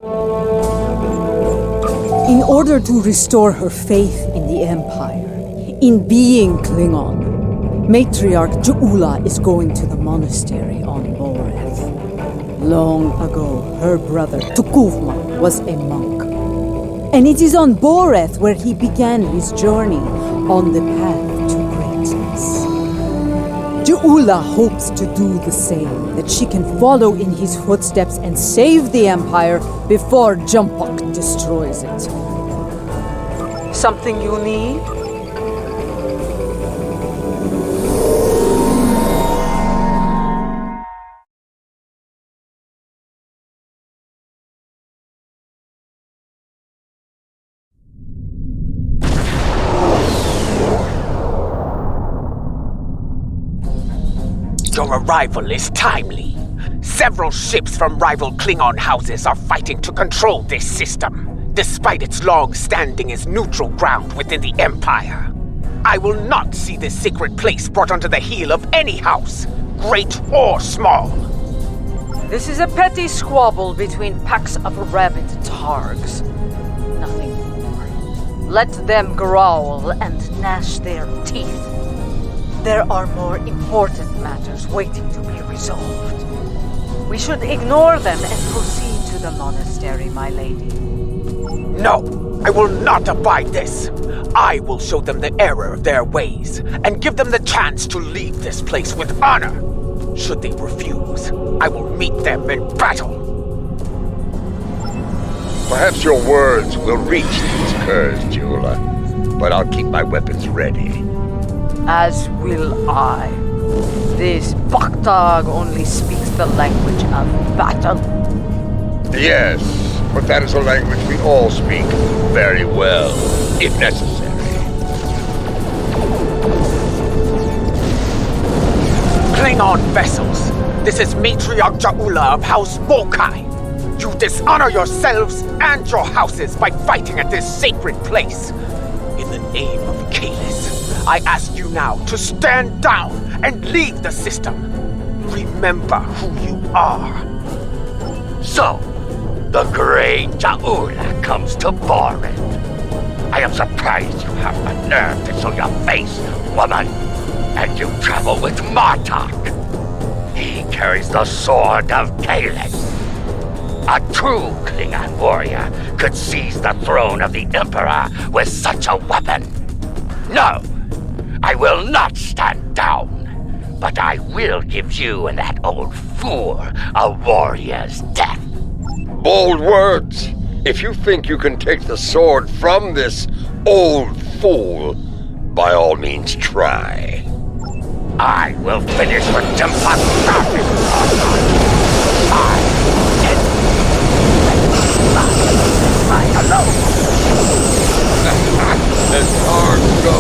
In order to restore her faith in the Empire, in being Klingon, Matriarch Ju'ula is going to the monastery on Boreth. Long ago, her brother Tukuvma was a monk. And it is on Boreth where he began his journey on the path to greatness. Ju'ula hopes to do the same, that she can follow in his footsteps and save the Empire before Jumpok destroys it. Something you need? Your arrival is timely. Several ships from rival Klingon houses are fighting to control this system, despite its long standing as neutral ground within the Empire. I will not see this sacred place brought under the heel of any house, great or small. This is a petty squabble between packs of rabid targs. Nothing more. Let them growl and gnash their teeth. There are more important matters waiting to be resolved. We should ignore them and proceed to the monastery, my lady. No, I will not abide this. I will show them the error of their ways and give them the chance to leave this place with honor. Should they refuse, I will meet them in battle. Perhaps your words will reach these curs, Ju'ula, but I'll keep my weapons ready. As will I. This Baktag only speaks the language of battle. Yes, but that is a language we all speak very well, if necessary. Klingon vessels, this is Matriarch Ju'ula of House Mokai. You dishonor yourselves and your houses by fighting at this sacred place. In the name of Kalis, I ask you now to stand down and leave the system. Remember who you are. So, the great Ju'ula comes to Boreth. I am surprised you have the nerve to show your face, woman. And you travel with Martok. He carries the sword of Kalis. A true Klingon warrior could seize the throne of the Emperor with such a weapon. No, I will not stand down. But I will give you and that old fool a warrior's death. Bold words. If you think you can take the sword from this old fool, by all means try. I will finish with Jumpok. Alone. As arms go,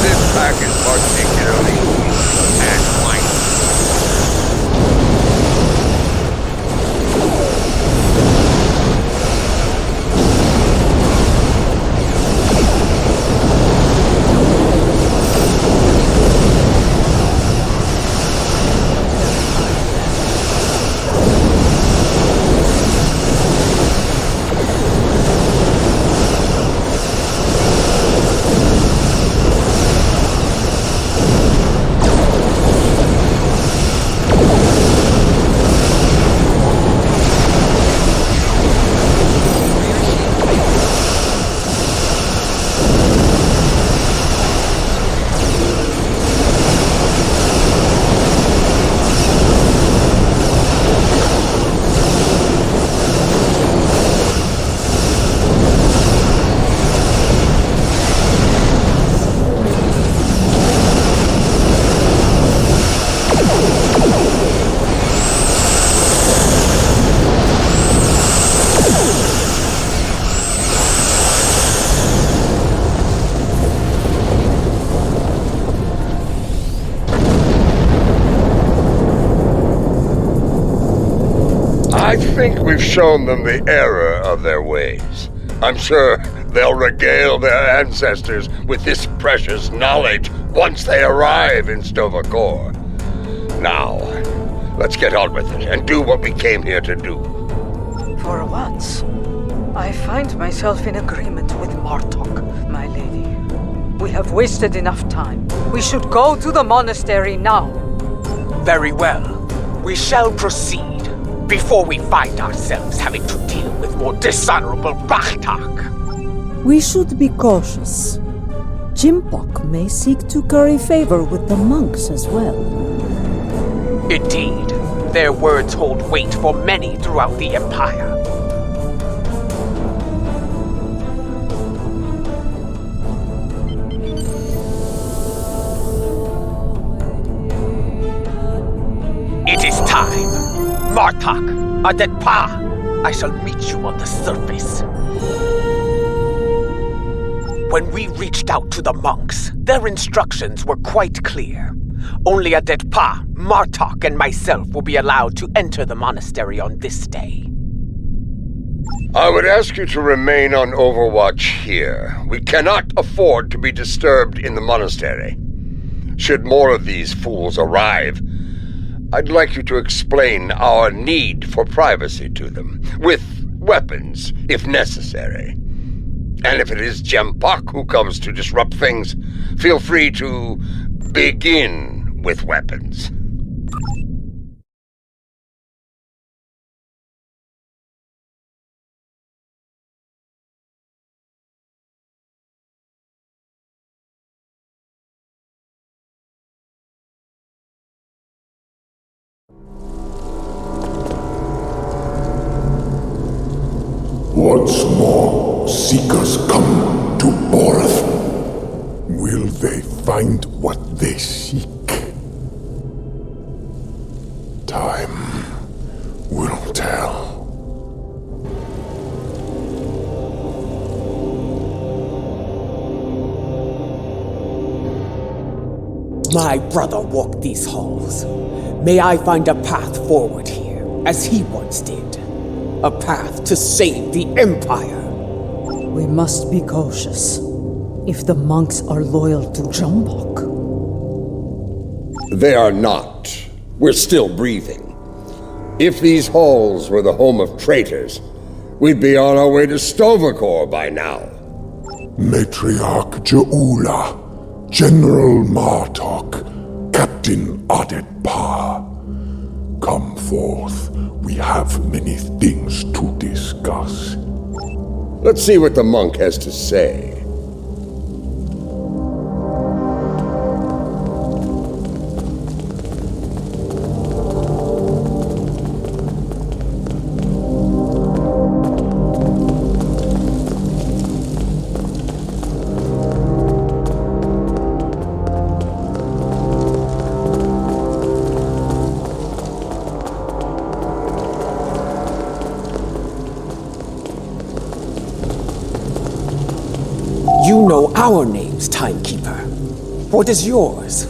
this pack is particularly weak and white. I think we've shown them the error of their ways. I'm sure they'll regale their ancestors with this precious knowledge once they arrive in Stovacor. Now, let's get on with it and do what we came here to do. For once, I find myself in agreement with Martok, my lady. We have wasted enough time. We should go to the monastery now. Very well. We shall proceed before we find ourselves having to deal with more dishonorable Bachtak. We should be cautious. Jimpok may seek to curry favor with the monks as well. Indeed, their words hold weight for many throughout the Empire. It is time. Martok, Adetpa, I shall meet you on the surface. When we reached out to the monks, their instructions were quite clear. Only Adetpa, Martok, and myself will be allowed to enter the monastery on this day. I would ask you to remain on overwatch here. We cannot afford to be disturbed in the monastery. Should more of these fools arrive, I'd like you to explain our need for privacy to them, with weapons, if necessary. And if it is Jempok who comes to disrupt things, feel free to begin with weapons. Once more, seekers come to Boreth. Will they find what they seek? Time will tell. My brother walked these halls. May I find a path forward here, as he once did. A path to save the Empire. We must be cautious. If the monks are loyal to Jambok. They are not. We're still breathing. If these halls were the home of traitors, we'd be on our way to Stovacor by now. Matriarch Jaula, General Martok, Captain Adetpa. Come forth. We have many things to discuss. Let's see what the monk has to say. You know our names, Timekeeper. What is yours?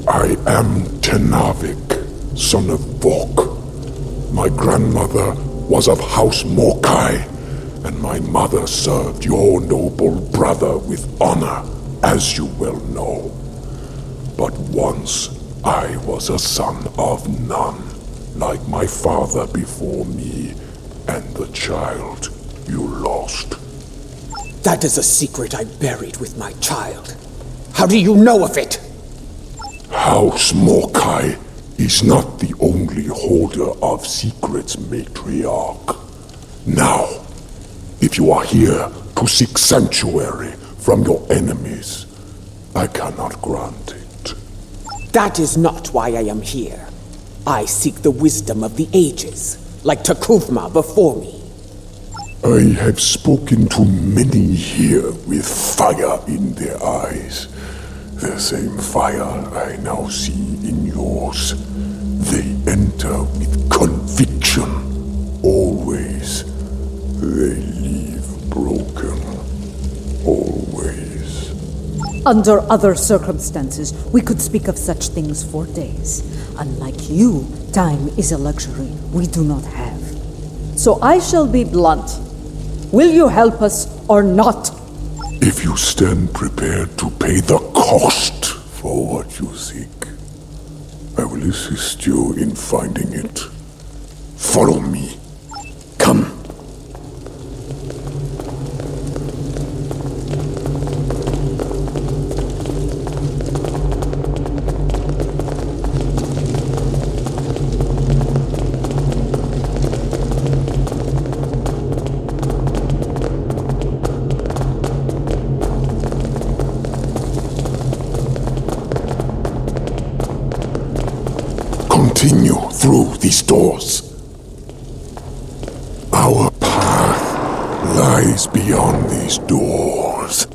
I am Tenavik, son of Vok. My grandmother was of House Mokai, and my mother served your noble brother with honor, as you well know. But once I was a son of none, like my father before me, and the child you lost. That is a secret I buried with my child. How do you know of it? House Mokai is not the only holder of secrets, Matriarch. Now, if you are here to seek sanctuary from your enemies, I cannot grant it. That is not why I am here. I seek the wisdom of the ages, like Takufma before me. I have spoken to many here with fire in their eyes. The same fire I now see in yours. They enter with conviction. Always. They leave broken. Always. Under other circumstances, we could speak of such things for days. Unlike you, time is a luxury we do not have. So I shall be blunt. Will you help us or not? If you stand prepared to pay the cost for what you seek, I will assist you in finding it. Follow me. Come. through these doors. Our path lies beyond these doors.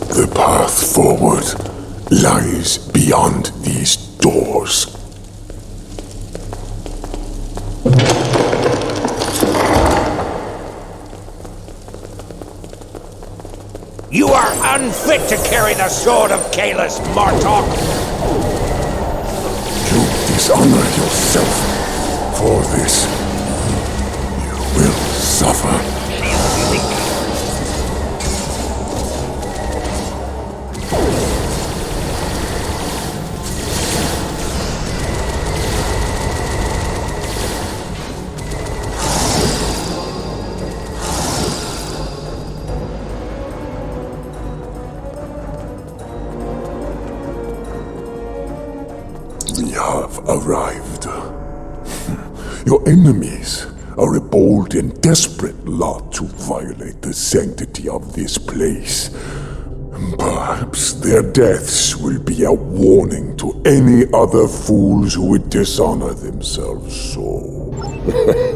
The path forward lies beyond these doors. You are unfit to carry the sword of Kalis, Martok! You dishonor yourself. For this, you will suffer. We have arrived. Your enemies are a bold and desperate lot to violate the sanctity of this place. Perhaps their deaths will be a warning to any other fools who would dishonor themselves so.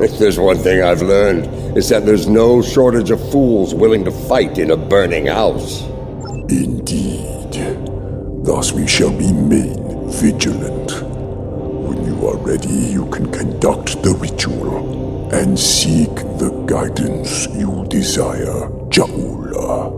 If there's one thing I've learned, it's that there's no shortage of fools willing to fight in a burning house. Indeed. Thus we shall be made vigilant. When you are ready, you can conduct the ritual and seek the guidance you desire, Jaula.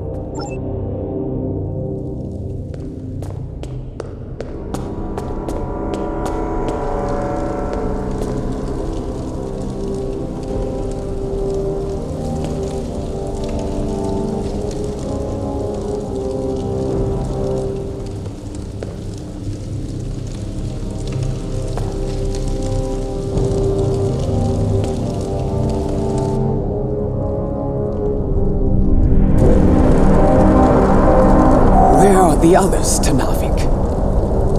The others, Tanavik.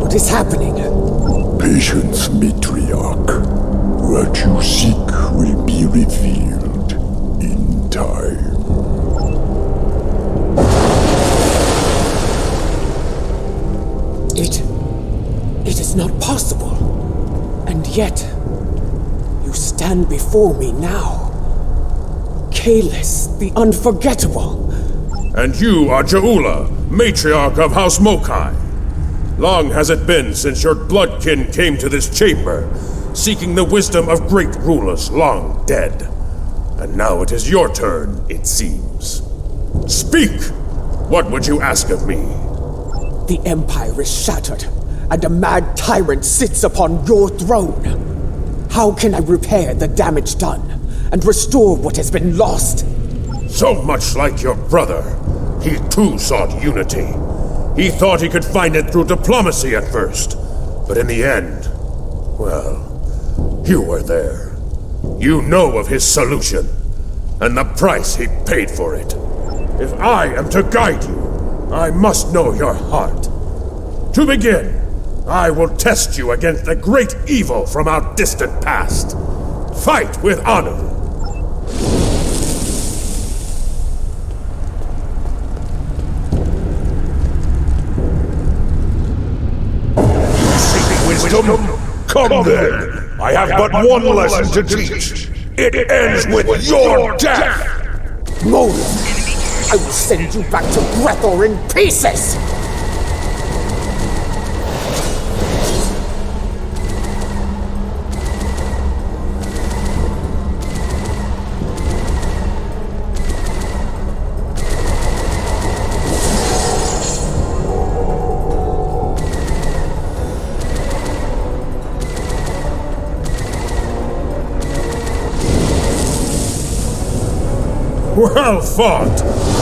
What is happening? Patience, matriarch. What you seek will be revealed in time. It is not possible. And yet, you stand before me now. Kalis, the unforgettable. And you are Jaula, matriarch of House Mokai. Long has it been since your bloodkin came to this chamber, seeking the wisdom of great rulers long dead. And now it is your turn, it seems. Speak! What would you ask of me? The Empire is shattered, and a mad tyrant sits upon your throne. How can I repair the damage done, and restore what has been lost? So much like your brother, he too sought unity. He thought he could find it through diplomacy at first, but in the end, well, you were there. You know of his solution, and the price he paid for it. If I am to guide you, I must know your heart. To begin, I will test you against the great evil from our distant past. Fight with honor. Come then! I have but one lesson to teach. It ends with your death! Boreth, I will send you back to Boreth in pieces! Well fought!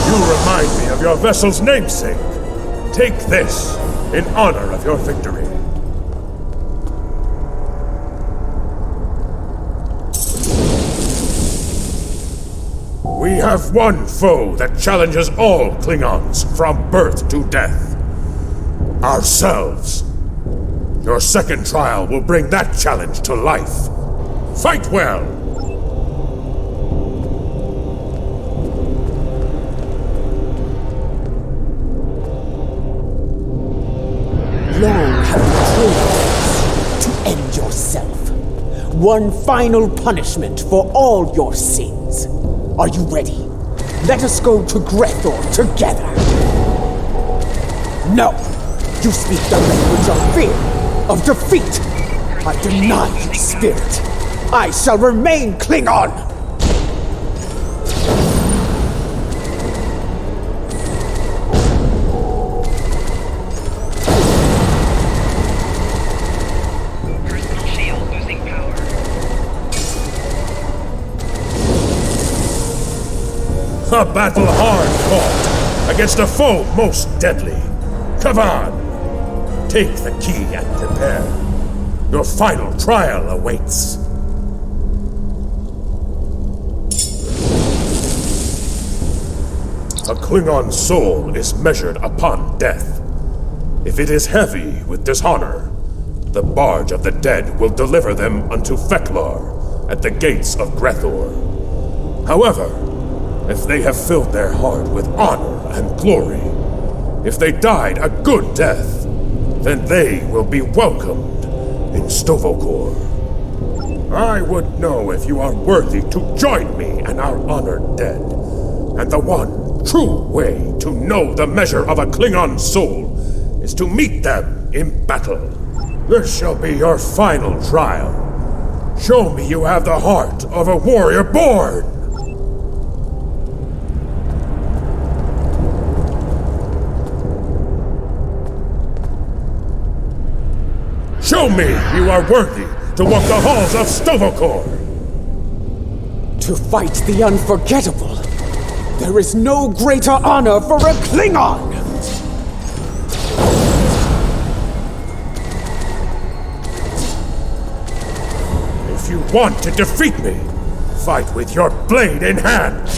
You remind me of your vessel's namesake. Take this in honor of your victory. We have one foe that challenges all Klingons from birth to death. Ourselves. Your second trial will bring that challenge to life. Fight well! one final punishment for all your sins. Are you ready? Let us go to Grethor together. No! You speak the language of fear, of defeat. I deny your spirit. I shall remain Klingon! A battle hard fought against a foe most deadly. Come on! Take the key and prepare. Your final trial awaits. A Klingon soul is measured upon death. If it is heavy with dishonor, the barge of the dead will deliver them unto Feklar at the gates of Grethor. However, if they have filled their heart with honor and glory, if they died a good death, then they will be welcomed in Stovokor. I would know if you are worthy to join me and our honored dead. And the one true way to know the measure of a Klingon soul is to meet them in battle. This shall be your final trial. Show me you have the heart of a warrior born! Show me you are worthy to walk the halls of Stovokor! To fight the unforgettable, there is no greater honor for a Klingon! If you want to defeat me, fight with your blade in hand!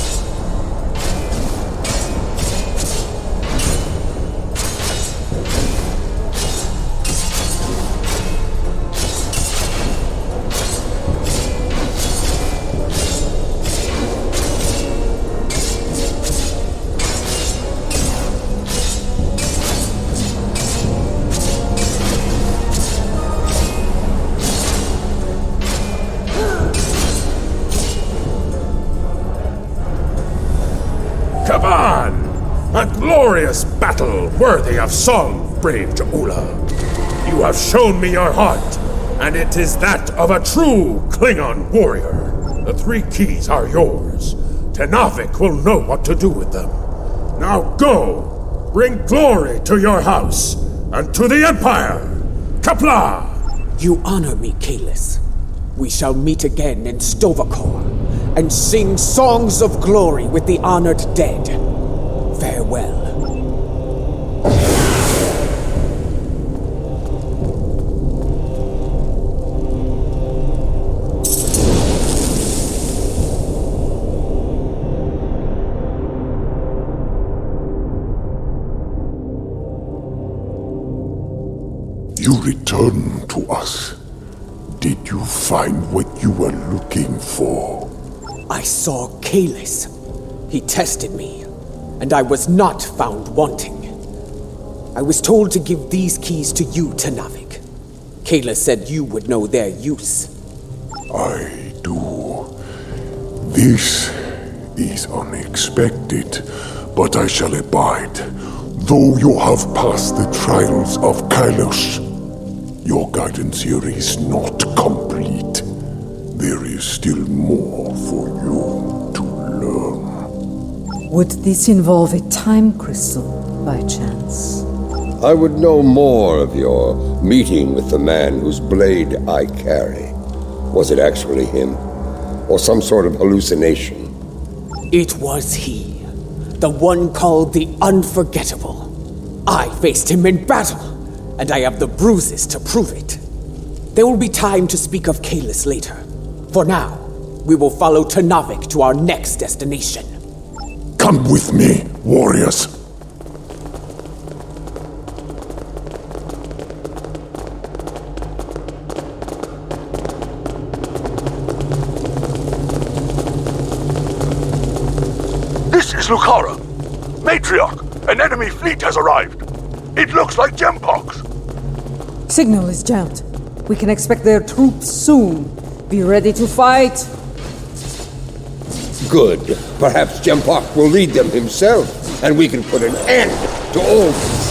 Come on! A glorious battle worthy of song, brave Ja'ula. You have shown me your heart, and it is that of a true Klingon warrior. The 3 keys are yours. Tenavik will know what to do with them. Now go! Bring glory to your house, and to the Empire! Kapla! You honor me, Kalis. We shall meet again in Stovokor and sing songs of glory with the honored dead. Farewell. You returned to us. Did you find what you were looking for? I saw Kalis. He tested me, and I was not found wanting. I was told to give these keys to you, Tenavik. Kalis said you would know their use. I do. This is unexpected, but I shall abide. Though you have passed the trials of Kylos, your guidance here is not complete. There is still more for you to learn. Would this involve a time crystal, by chance? I would know more of your meeting with the man whose blade I carry. Was it actually him? Or some sort of hallucination? It was he. The one called the Unforgettable. I faced him in battle, and I have the bruises to prove it. There will be time to speak of Kalis later. For now, we will follow Tenavik to our next destination. Come with me, warriors. This is Lucara! Matriarch, an enemy fleet has arrived! It looks like Gempox! Signal is jammed. We can expect their troops soon. Be ready to fight! Good. Perhaps Jempak will lead them himself, and we can put an end to all this.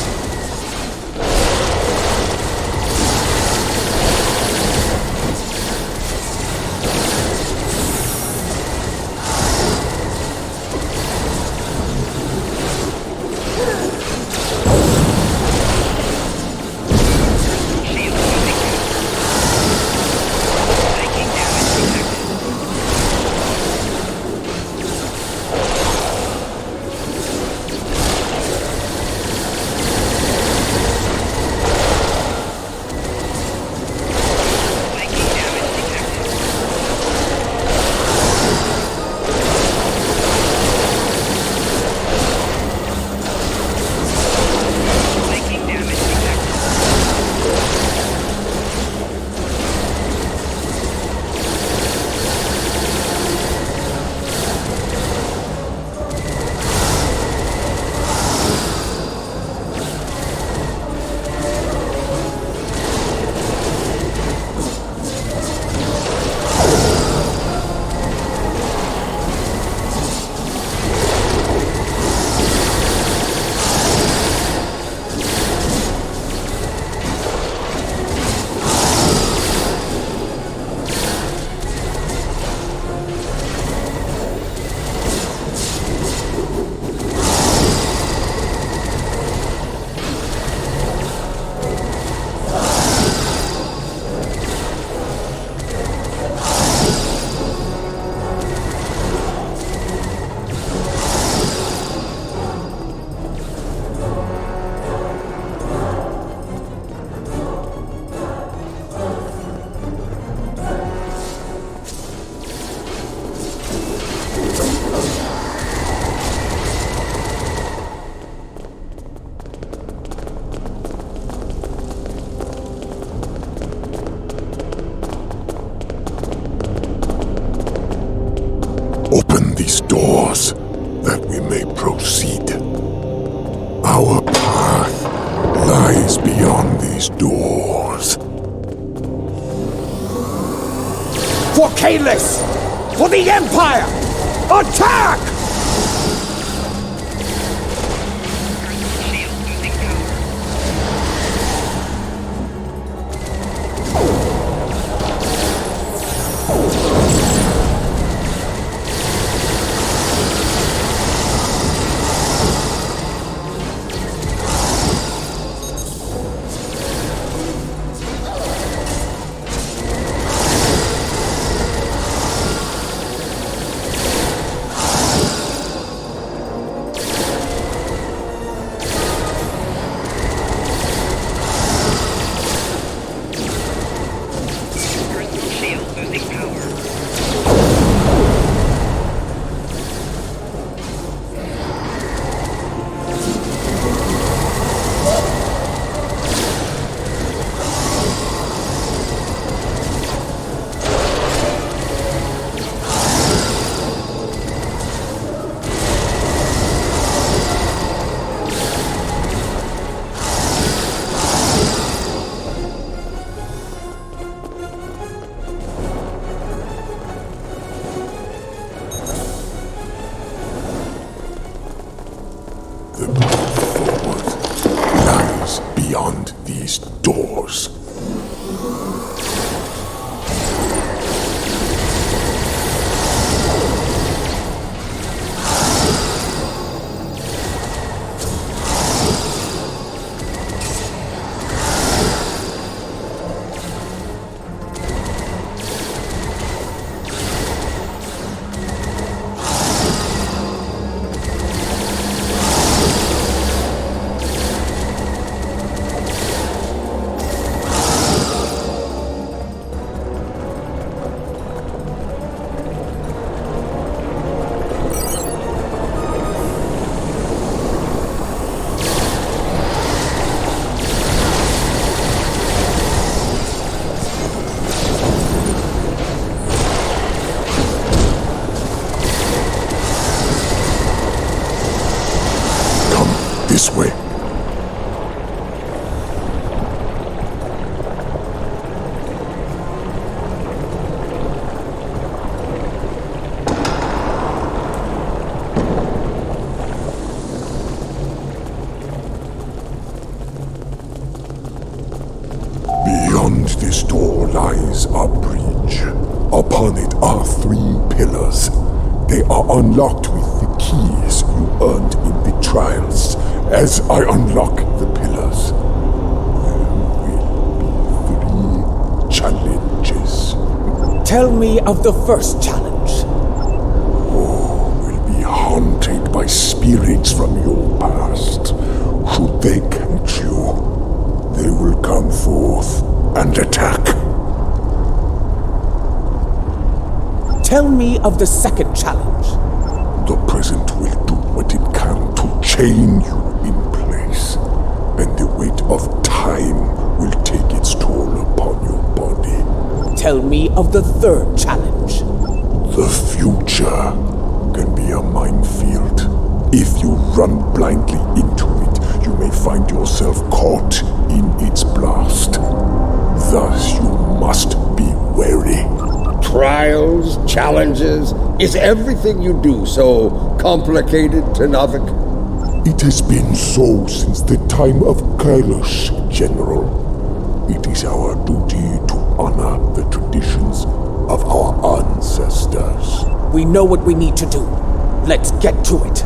Open these doors, that we may proceed. Our path lies beyond these doors. For Kalis! For the Empire! Attack! Beyond these doors. This way. pillars. They are unlocked with the keys you earned in the trials. As I unlock the pillars, there will be 3 challenges. Tell me of the first challenge. Will be haunted by spirits from your past. Should they catch you, they will come forth and attack. Tell me of the second challenge. The present will do what it can to chain you in place, and the weight of time will take its toll upon your body. Tell me of the third challenge. The future can be a minefield. If you run blindly into it, you may find yourself caught in its blast. Thus, you must be wary. Trials, challenges, is everything you do so complicated, Tenavik? It has been so since the time of Kailash, General. It is our duty to honor the traditions of our ancestors. We know what we need to do. Let's get to it.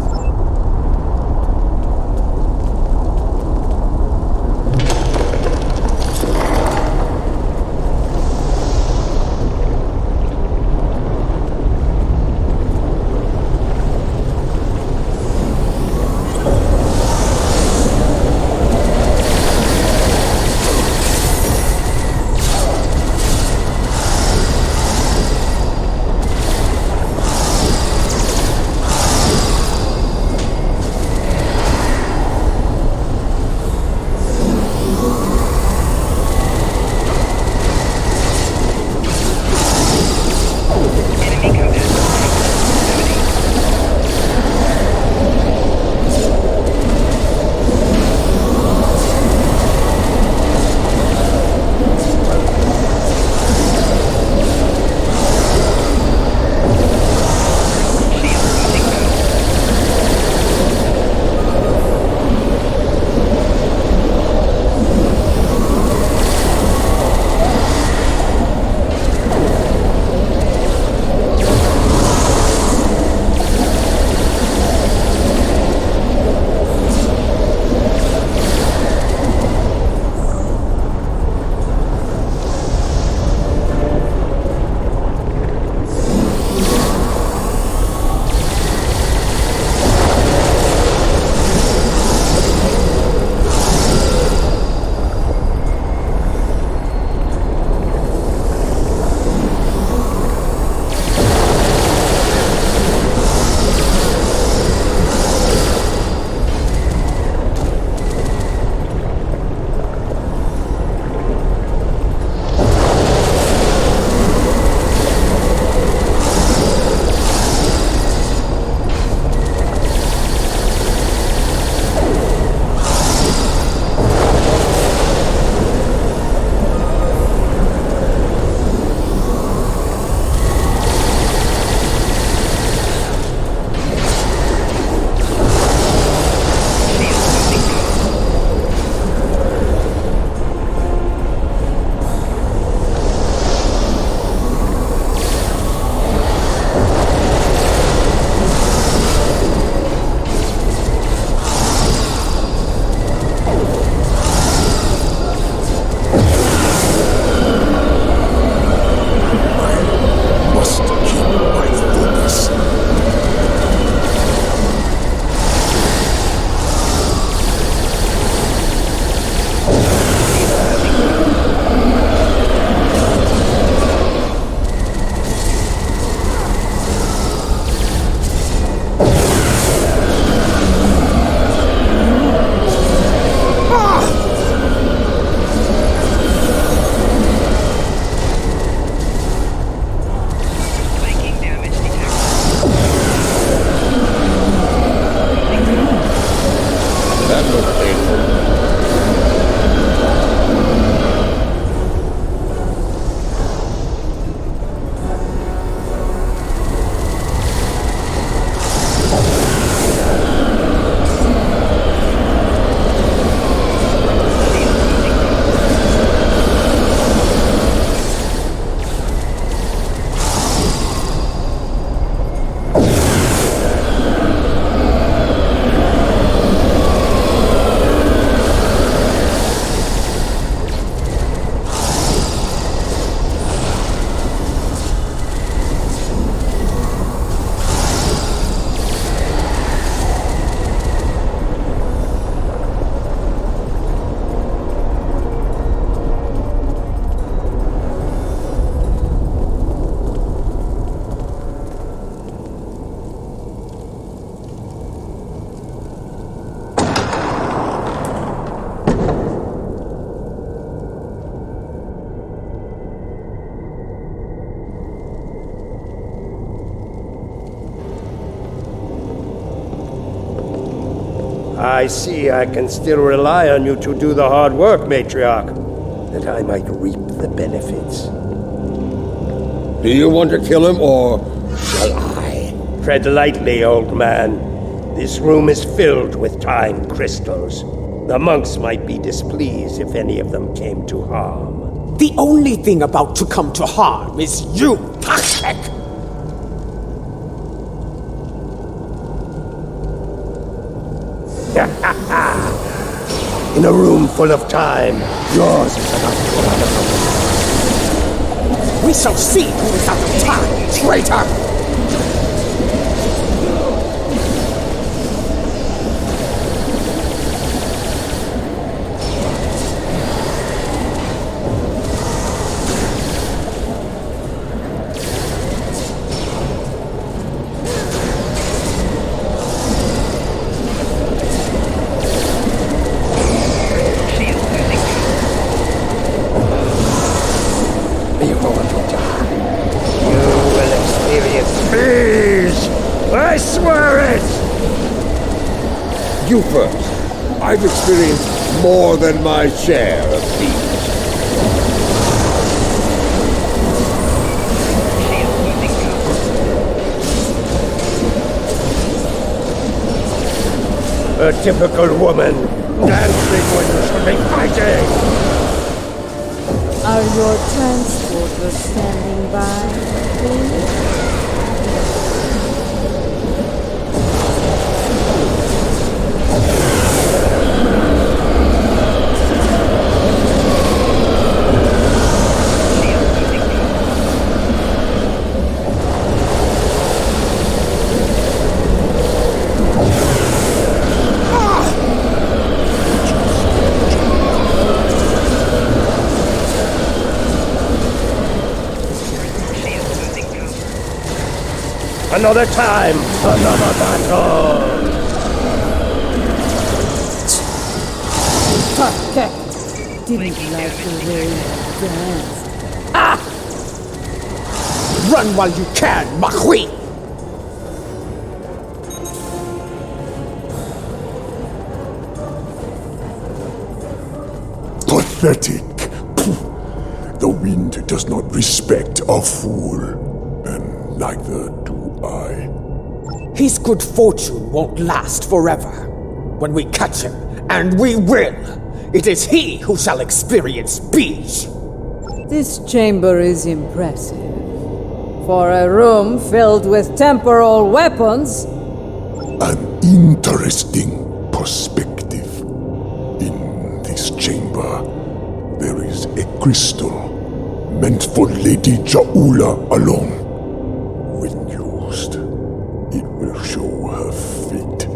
I see I can still rely on you to do the hard work, Matriarch. That I might reap the benefits. Do you want to kill him, or shall I? Tread lightly, old man. This room is filled with time crystals. The monks might be displeased if any of them came to harm. The only thing about to come to harm is you, Pashek! In a room full of time, yours is enough. We shall see who is out of time, traitor! I swear it! You first. I've experienced more than my share of these. A typical woman, dancing when you should be fighting! Are your transporters standing by, please? Another time, another battle! Okay. Didn't like the way you danced. Run while you can, Makhui! Pathetic. The wind does not respect a fool, and neither do I. His good fortune won't last forever. When we catch him, and we will, it is he who shall experience peace. This chamber is impressive. For a room filled with temporal weapons. An interesting perspective. In this chamber, there is a crystal meant for Lady Jaula alone. When used, it will show her fate,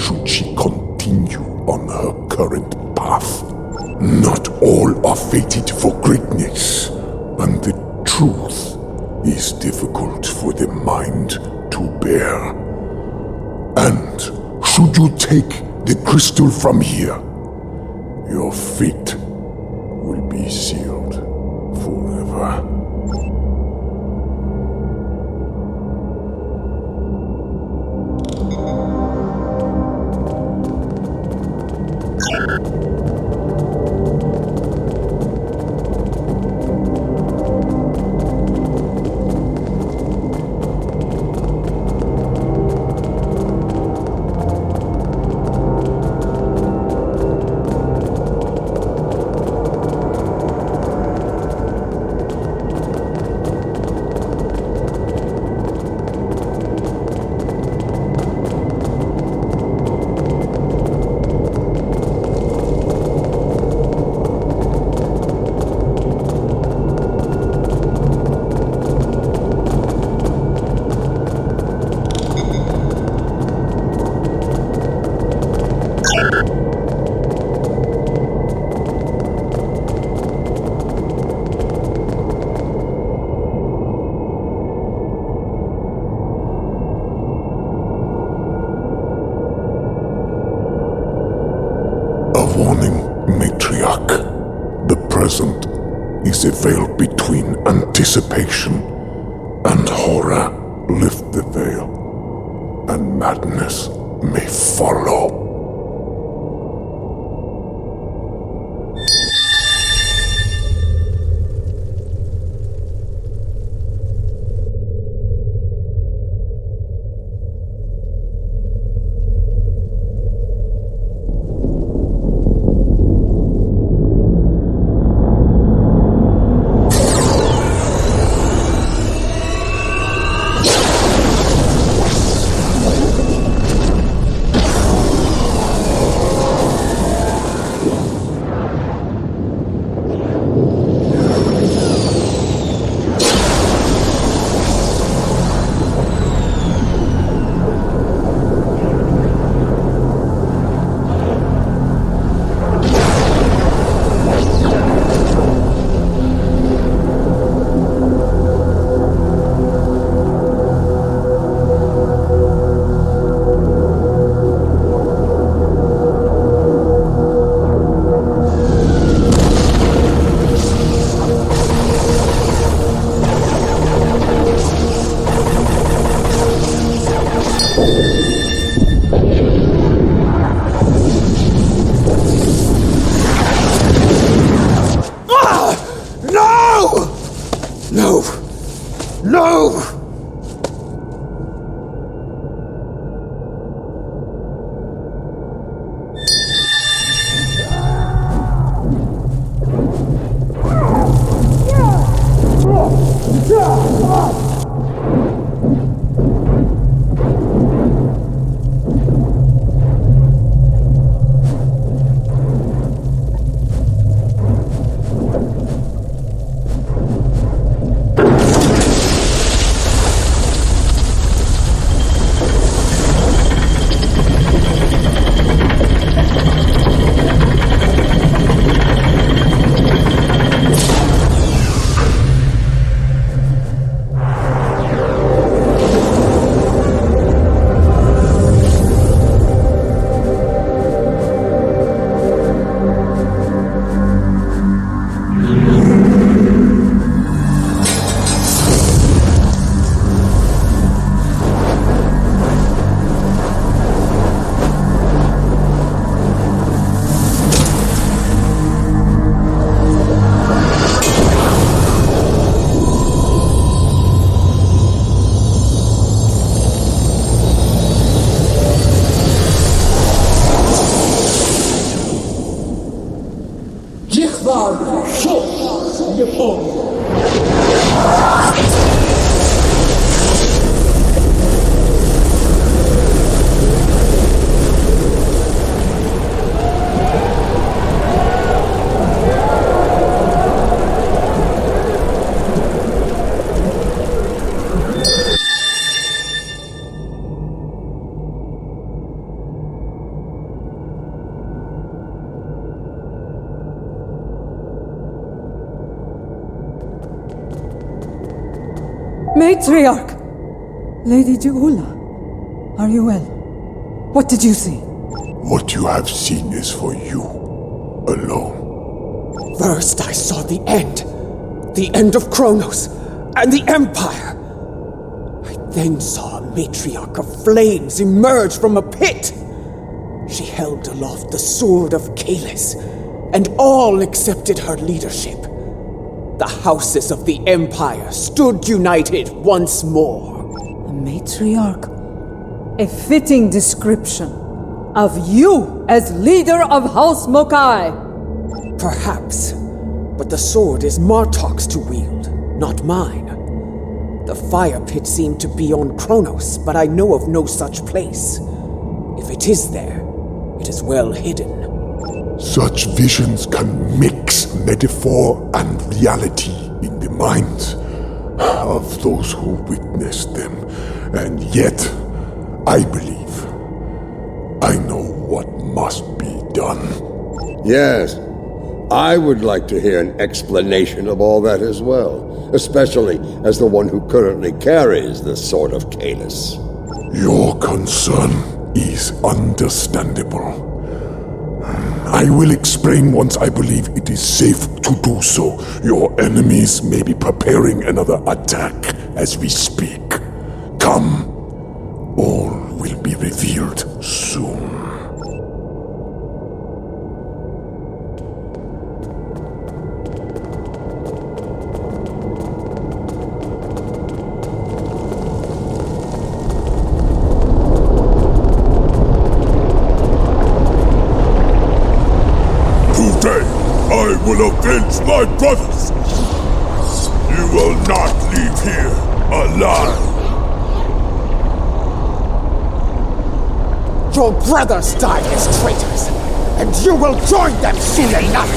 should she continue on her current path. Not all are fated for greatness, and the truth is difficult for the mind to bear. And should you take the crystal from here, your fate will be sealed forever. Warning, Matriarch. The present is a veil between anticipation and horror. Lift the veil, and madness may follow. Matriarch! Lady Juula, are you well? What did you see? What you have seen is for you alone. First I saw the end. The end of Kronos and the Empire. I then saw a matriarch of flames emerge from a pit. She held aloft the sword of Kalis, and all accepted her leadership. The houses of the Empire stood united once more. A matriarch? A fitting description of you as leader of House Mokai. Perhaps, but the sword is Martok's to wield, not mine. The fire pit seemed to be on Kronos, but I know of no such place. If it is there, it is well hidden. Such visions can mix metaphor and reality in the minds of those who witness them. And yet, I believe I know what must be done. Yes, I would like to hear an explanation of all that as well, especially as the one who currently carries the Sword of Kalis. Your concern is understandable. I will explain once I believe it is safe to do so. Your enemies may be preparing another attack as we speak. Come. All will be revealed soon. Today, I will avenge my brothers! You will not leave here alive! Your brothers died as traitors, and you will join them soon enough!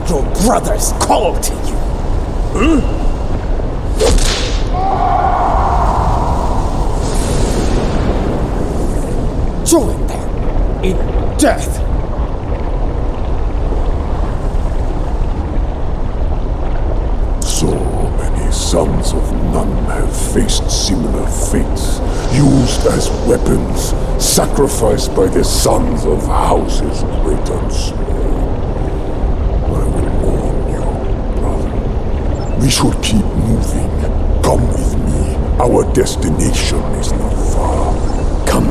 Your brothers call to you. Join them in death. So many sons of none have faced similar fates, used as weapons, sacrificed by the sons of houses great and small. I will warn you, brother. We should keep moving. Come with me. Our destination is not far. Come.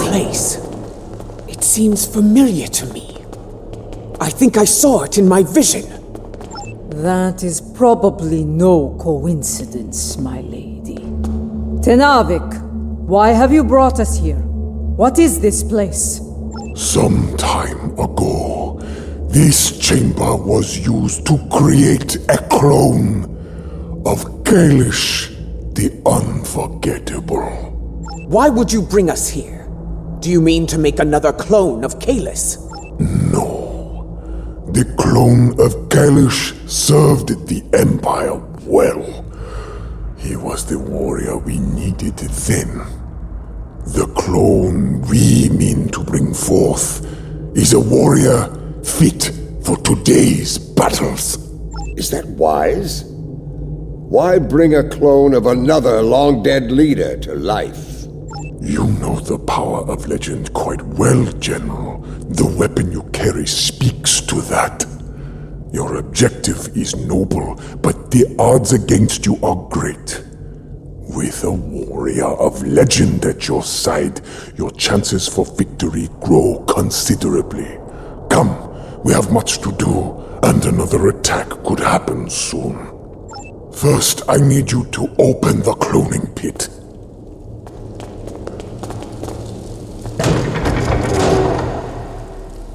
place. It seems familiar to me. I think I saw it in my vision. That is probably no coincidence, my lady. Tenavik, why have you brought us here? What is this place? Some time ago, this chamber was used to create a clone of Kalish the Unforgettable. Why would you bring us here? Do you mean to make another clone of Kalis? No. The clone of Kalish served the Empire well. He was the warrior we needed then. The clone we mean to bring forth is a warrior fit for today's battles. Is that wise? Why bring a clone of another long-dead leader to life? You know the power of legend quite well, General. The weapon you carry speaks to that. Your objective is noble, but the odds against you are great. With a warrior of legend at your side, your chances for victory grow considerably. Come, we have much to do, and another attack could happen soon. First, I need you to open the cloning pit.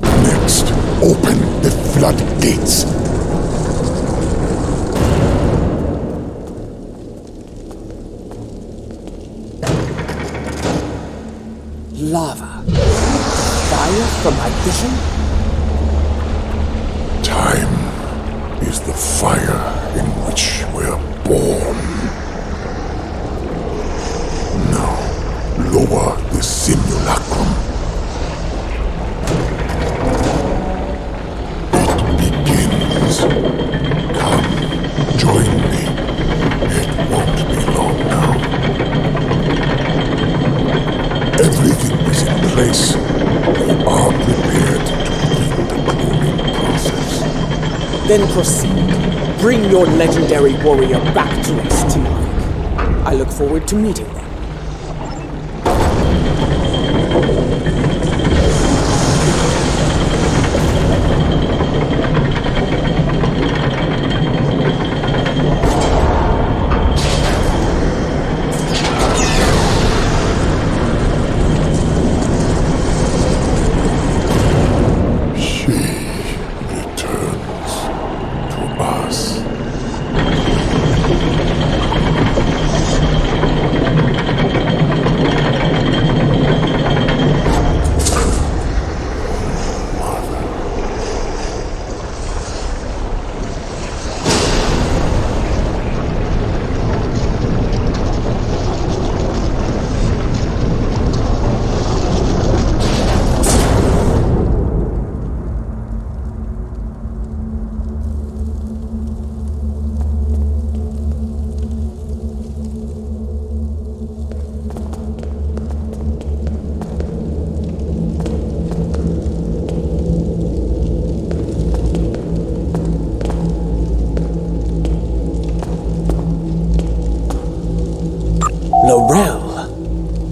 Next, open the floodgates. Lava. Fire from my vision? Time is the fire in which we're born. Now, lower the simulacrum. It begins. Come, join me. It won't be long now. Everything is in place. You are prepared to begin the cloning process. Then proceed. Bring your legendary warrior back to us, Tenavik. I look forward to meeting them.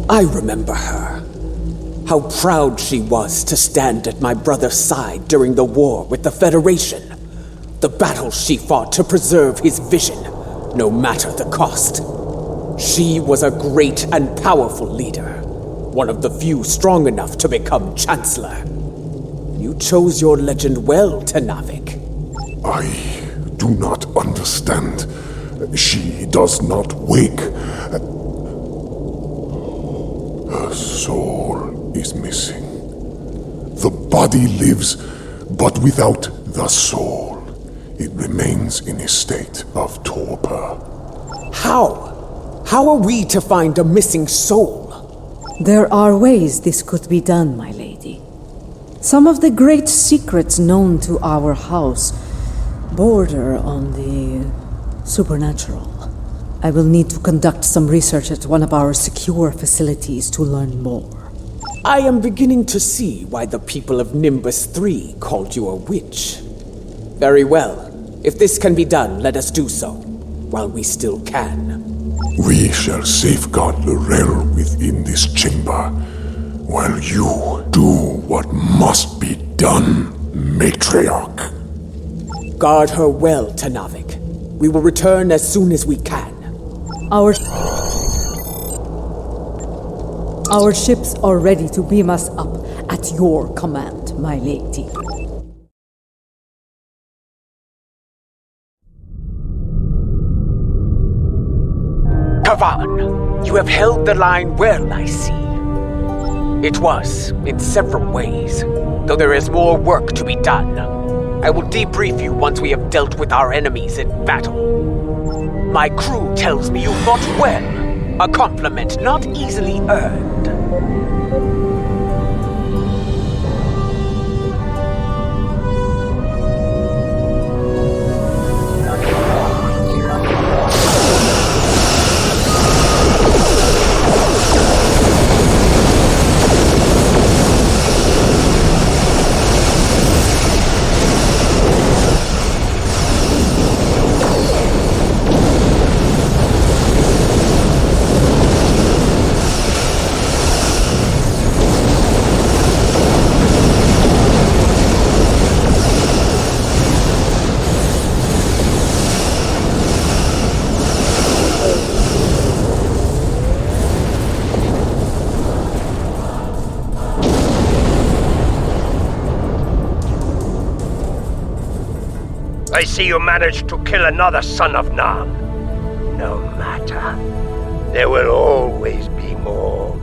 I remember her. How proud she was to stand at my brother's side during the war with the Federation. The battles she fought to preserve his vision, no matter the cost. She was a great and powerful leader, one of the few strong enough to become Chancellor. You chose your legend well, Tenavik. I do not understand. She does not wake. Her soul is missing. The body lives, but without the soul. It remains in a state of torpor. How? How are we to find a missing soul? There are ways this could be done, my lady. Some of the great secrets known to our house border on the supernatural. I will need to conduct some research at one of our secure facilities to learn more. I am beginning to see why the people of Nimbus 3 called you a witch. Very well. If this can be done, let us do so, while we still can. We shall safeguard Lorel within this chamber. Well, you do what must be done, Matriarch. Guard her well, Tanavik. We will return as soon as we can. Our ships are ready to beam us up at your command, my lady. Kavan, you have held the line well, I see. It was, in several ways, though there is more work to be done. I will debrief you once we have dealt with our enemies in battle. My crew tells me you fought well, a compliment not easily earned. I see you managed to kill another son of Nam. No matter. There will always be more.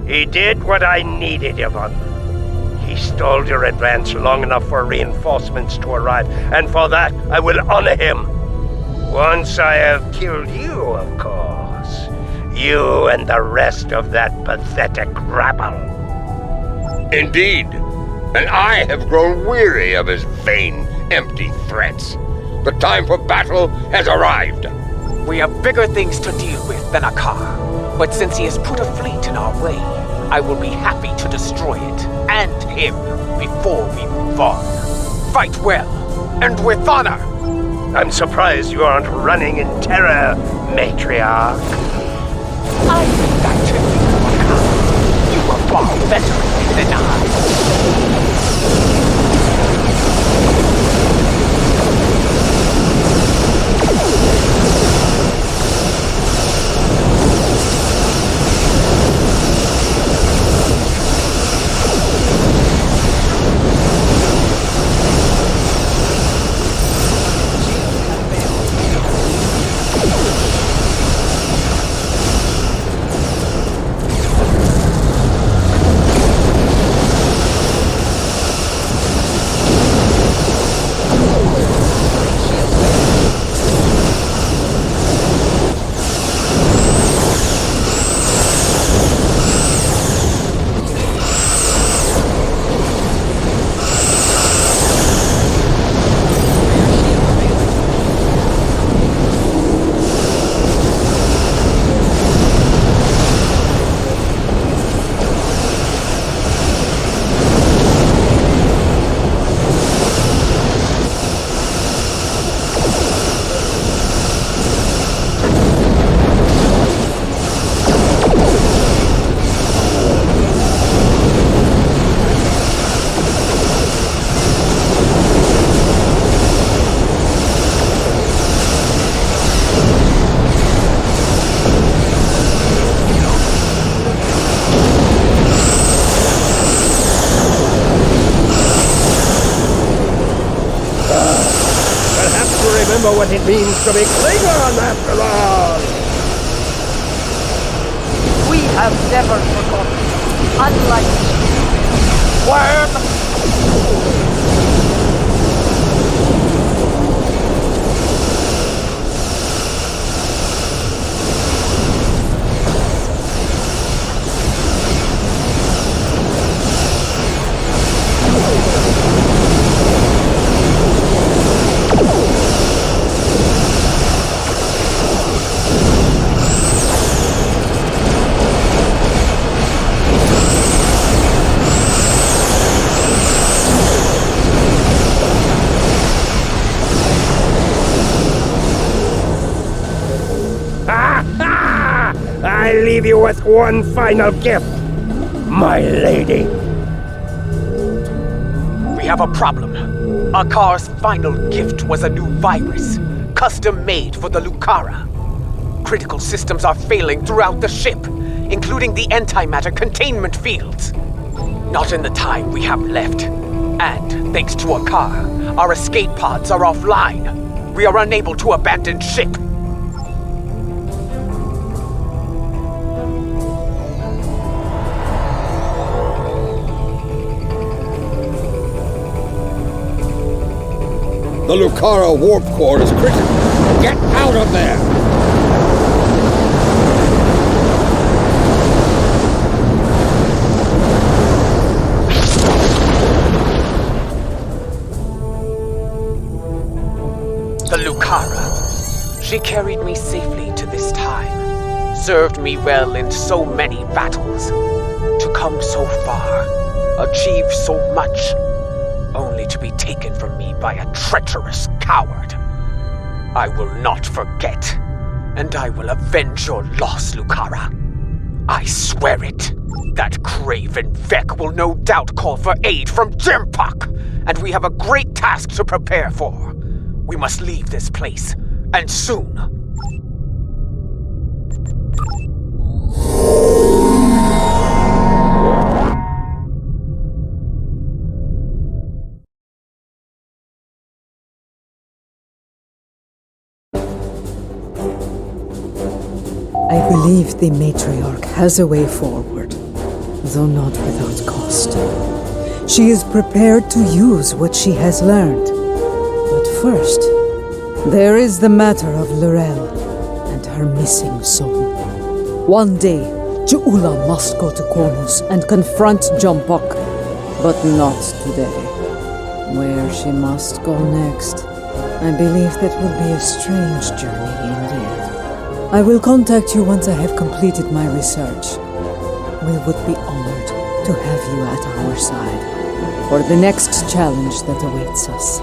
He did what I needed of him. He stalled your advance long enough for reinforcements to arrive, and for that I will honor him. Once I have killed you, of course. You and the rest of that pathetic rabble. Indeed. And I have grown weary of his vain, empty threats. The time for battle has arrived. We have bigger things to deal with than a car. But since he has put a fleet in our way, I will be happy to destroy it, and him, before we move on. Fight well, and with honor! I'm surprised you aren't running in terror, Matriarch. I did that to you, You were far better than I. Remember what it means to be Klingon, after all! We have never forgotten. Unlike worm! I leave you with one final gift. my lady. We have a problem. Akar's final gift was a new virus, custom made for the Lucara. Critical systems are failing throughout the ship, including the antimatter containment fields. Not in the time we have left. And, thanks to Akar, our escape pods are offline. We are unable to abandon ship. The Lucara warp core is critical. Get out of there! The Lucara. She carried me safely to this time. Served me well in so many battles. To come so far. Achieve so much. Only to be taken from me by a treacherous coward. I will not forget. And I will avenge your loss, Lucara. I swear it. That craven Vec will no doubt call for aid from Jimpak. And we have a great task to prepare for. We must leave this place, and soon. I believe the matriarch has a way forward, though not without cost. She is prepared to use what she has learned. But first, there is the matter of Lorel and her missing soul. One day, Ju'ula must go to Kornus and confront Jumpuck, but not today. Where she must go next, I believe that will be a strange journey indeed. I will contact you once I have completed my research. We would be honored to have you at our side for the next challenge that awaits us.